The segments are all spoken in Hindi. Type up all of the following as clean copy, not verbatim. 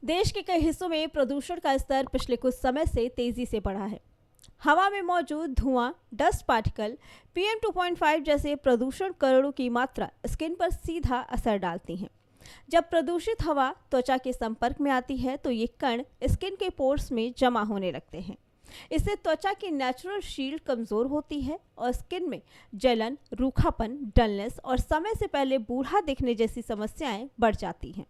देश के कई हिस्सों में प्रदूषण का स्तर पिछले कुछ समय से तेजी से बढ़ा है। हवा में मौजूद धुआं, डस्ट पार्टिकल, PM 2.5 जैसे प्रदूषण कणों की मात्रा स्किन पर सीधा असर डालती हैं। जब प्रदूषित हवा त्वचा के संपर्क में आती है तो ये कण स्किन के पोर्स में जमा होने लगते हैं। इससे त्वचा की नेचुरल शील्ड कमजोर होती है और स्किन में जलन, रूखापन, डलनेस और समय से पहले बूढ़ा दिखने जैसी समस्याएं बढ़ जाती हैं।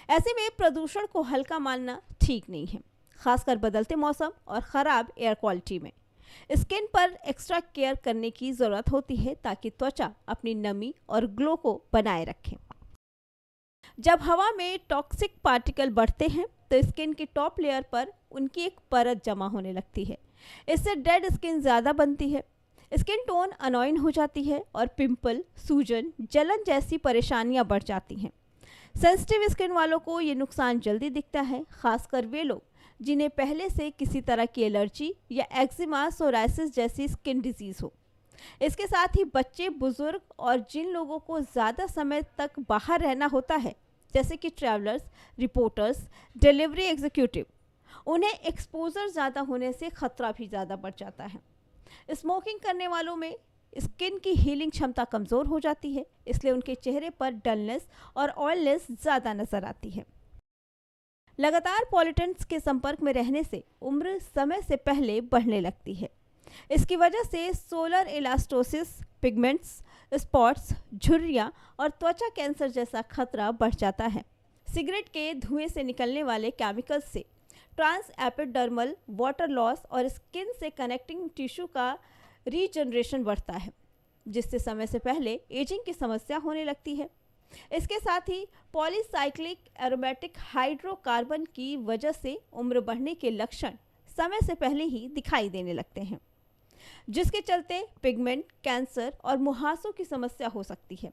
ऐसे में प्रदूषण को हल्का मानना ठीक नहीं है, खासकर बदलते मौसम और खराब एयर क्वालिटी में। स्किन पर एक्स्ट्रा केयर करने की जरूरत होती है ताकि त्वचा अपनी नमी और ग्लो को बनाए रखे। जब हवा में टॉक्सिक पार्टिकल बढ़ते हैं तो स्किन की टॉप लेयर पर उनकी एक परत जमा होने लगती है। इससे डेड स्किन ज़्यादा बनती है, स्किन टोन अनॉइंग हो जाती है और पिंपल, सूजन, जलन जैसी परेशानियां बढ़ जाती हैं। सेंसिटिव स्किन वालों को ये नुकसान जल्दी दिखता है, खासकर वे लोग जिन्हें पहले से किसी तरह की एलर्जी या एक्जिमा, सोराइसिस जैसी स्किन डिजीज हो। इसके साथ ही बच्चे, बुजुर्ग और जिन लोगों को ज़्यादा समय तक बाहर रहना होता है, जैसे कि ट्रैवलर्स, रिपोर्टर्स, डिलीवरी एग्जीक्यूटिव, उन्हें एक्सपोजर ज़्यादा होने से खतरा भी ज़्यादा बढ़ जाता है। स्मोकिंग करने वालों में स्किन की हीलिंग क्षमता कमज़ोर हो जाती है, इसलिए उनके चेहरे पर डलनेस और ऑयलनेस ज़्यादा नजर आती है। लगातार पॉल्यूटेंट्स के संपर्क में रहने से उम्र समय से पहले बढ़ने लगती है। इसकी वजह से सोलर इलास्टोसिस, पिगमेंट्स, स्पॉट्स, झुर्रियाँ और त्वचा कैंसर जैसा खतरा बढ़ जाता है। सिगरेट के धुएं से निकलने वाले केमिकल्स से ट्रांस एपिडर्मल वाटर लॉस और स्किन से कनेक्टिंग टिश्यू का रीजनरेशन बढ़ता है, जिससे समय से पहले एजिंग की समस्या होने लगती है। इसके साथ ही पॉलीसाइक्लिक एरोमेटिक हाइड्रोकार्बन की वजह से उम्र बढ़ने के लक्षण समय से पहले ही दिखाई देने लगते हैं, जिसके चलते पिगमेंट, कैंसर और मुहासों की समस्या हो सकती है।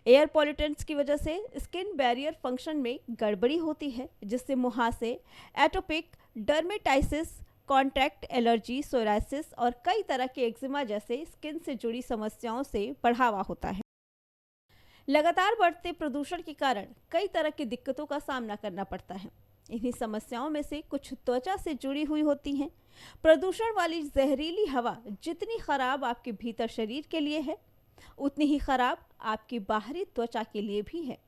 एयर पॉल्यूटेंट्स की वजह से स्किन बैरियर फंक्शन में गड़बड़ी होती है, जिससे मुहासे, एटोपिक डर्मेटाइसिस, कॉन्टैक्ट एलर्जी, सोराइसिस और कई तरह के एक्जिमा जैसे स्किन से जुड़ी समस्याओं से बढ़ावा होता है। लगातार बढ़ते प्रदूषण के कारण कई तरह की दिक्कतों का सामना करना पड़ता है। इन्हीं समस्याओं में से कुछ त्वचा से जुड़ी हुई होती हैं। प्रदूषण वाली जहरीली हवा जितनी खराब आपके भीतर शरीर के लिए है, उतनी ही खराब आपकी बाहरी त्वचा के लिए भी है।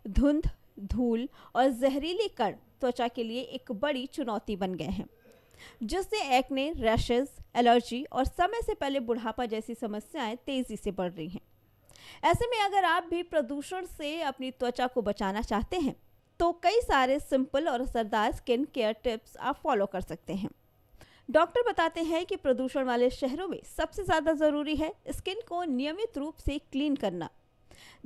धुंध, धूल और जहरीली कण त्वचा के लिए एक बड़ी चुनौती बन गए हैं, जिससे एक्ने, रैशेज, एलर्जी और समय से पहले बुढ़ापा जैसी समस्याएं तेजी से बढ़ रही हैं। ऐसे में अगर आप भी प्रदूषण से अपनी त्वचा को बचाना चाहते हैं तो कई सारे सिंपल और असरदार स्किन केयर टिप्स आप फॉलो कर सकते हैं। डॉक्टर बताते हैं कि प्रदूषण वाले शहरों में सबसे ज़्यादा ज़रूरी है स्किन को नियमित रूप से क्लीन करना।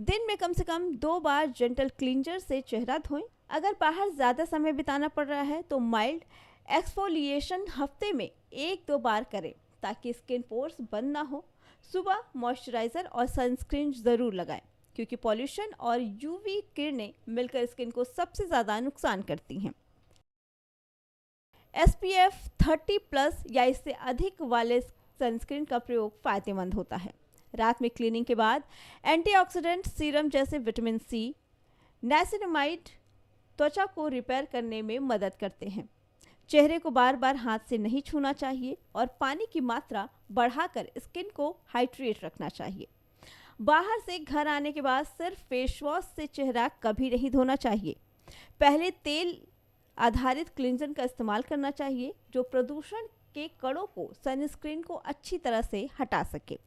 दिन में कम से कम 2 बार जेंटल क्लींजर से चेहरा धोएं। अगर बाहर ज़्यादा समय बिताना पड़ रहा है तो माइल्ड एक्सफोलिएशन हफ्ते में 1-2 बार करें ताकि स्किन पोर्स बंद ना हो। सुबह मॉइस्चराइज़र और सनस्क्रीन ज़रूर लगाएं, क्योंकि पॉल्यूशन और यूवी किरणें मिलकर स्किन को सबसे ज़्यादा नुकसान करती हैं। SPF 30+ या इससे अधिक वाले सनस्क्रीन का प्रयोग फ़ायदेमंद होता है। रात में क्लीनिंग के बाद एंटीऑक्सीडेंट सीरम जैसे विटामिन C, नाइसिनामाइड त्वचा को रिपेयर करने में मदद करते हैं। चेहरे को बार बार हाथ से नहीं छूना चाहिए और पानी की मात्रा बढ़ाकर स्किन को हाइड्रेट रखना चाहिए। बाहर से घर आने के बाद सिर्फ फेस वॉश से चेहरा कभी नहीं धोना चाहिए। पहले तेल आधारित क्लींजर का इस्तेमाल करना चाहिए, जो प्रदूषण के कणों को, सनस्क्रीन को अच्छी तरह से हटा सके।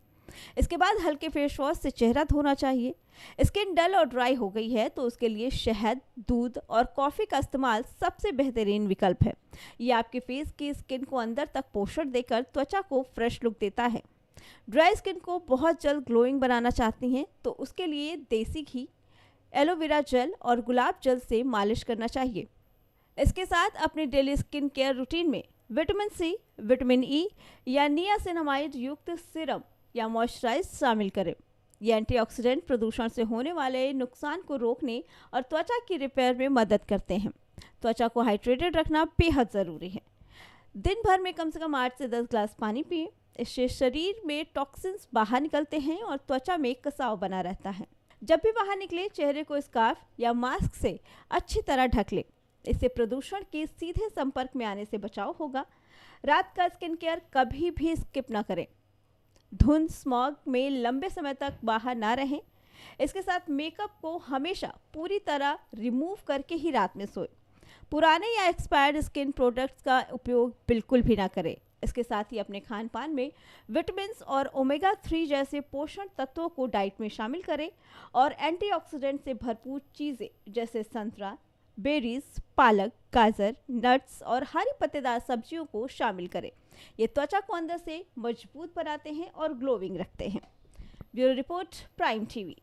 इसके बाद हल्के फेस वॉश से चेहरा धोना चाहिए। स्किन डल और ड्राई हो गई है तो उसके लिए शहद, दूध और कॉफ़ी का इस्तेमाल सबसे बेहतरीन विकल्प है। ये आपके फेस की स्किन को अंदर तक पोषण देकर त्वचा को फ्रेश लुक देता है। ड्राई स्किन को बहुत जल्द ग्लोइंग बनाना चाहती हैं तो उसके लिए देसी घी, एलोवेरा जेल और गुलाब जल से मालिश करना चाहिए। इसके साथ अपनी डेली स्किन केयर रूटीन में विटामिन C, विटामिन E या नियासिनामाइड युक्त सीरम या मॉइस्चराइज शामिल करें। ये एंटीऑक्सीडेंट प्रदूषण से होने वाले नुकसान को रोकने और त्वचा की रिपेयर में मदद करते हैं। त्वचा को हाइड्रेटेड रखना बेहद ज़रूरी है। दिन भर में कम से कम 8 से 10 ग्लास पानी पिए। इससे शरीर में टॉक्सिन्स बाहर निकलते हैं और त्वचा में कसाव बना रहता है। जब भी बाहर निकले चेहरे को स्कार्फ या मास्क से अच्छी तरह ढक लें। इससे प्रदूषण के सीधे संपर्क में आने से बचाव होगा। रात का स्किन केयर कभी भी स्किप ना करें। धुंध स्मॉग में लंबे समय तक बाहर ना रहें। इसके साथ मेकअप को हमेशा पूरी तरह रिमूव करके ही रात में सोएं। पुराने या एक्सपायर्ड स्किन प्रोडक्ट्स का उपयोग बिल्कुल भी ना करें। इसके साथ ही अपने खान पान में विटामिन और ओमेगा 3 जैसे पोषण तत्वों को डाइट में शामिल करें और एंटीऑक्सीडेंट से भरपूर चीज़ें जैसे संतरा, बेरीज, पालक, गाजर, नट्स और हरी पत्तेदार सब्जियों को शामिल करें। ये त्वचा को अंदर से मजबूत बनाते हैं और ग्लोइंग रखते हैं। Bureau report, prime TV.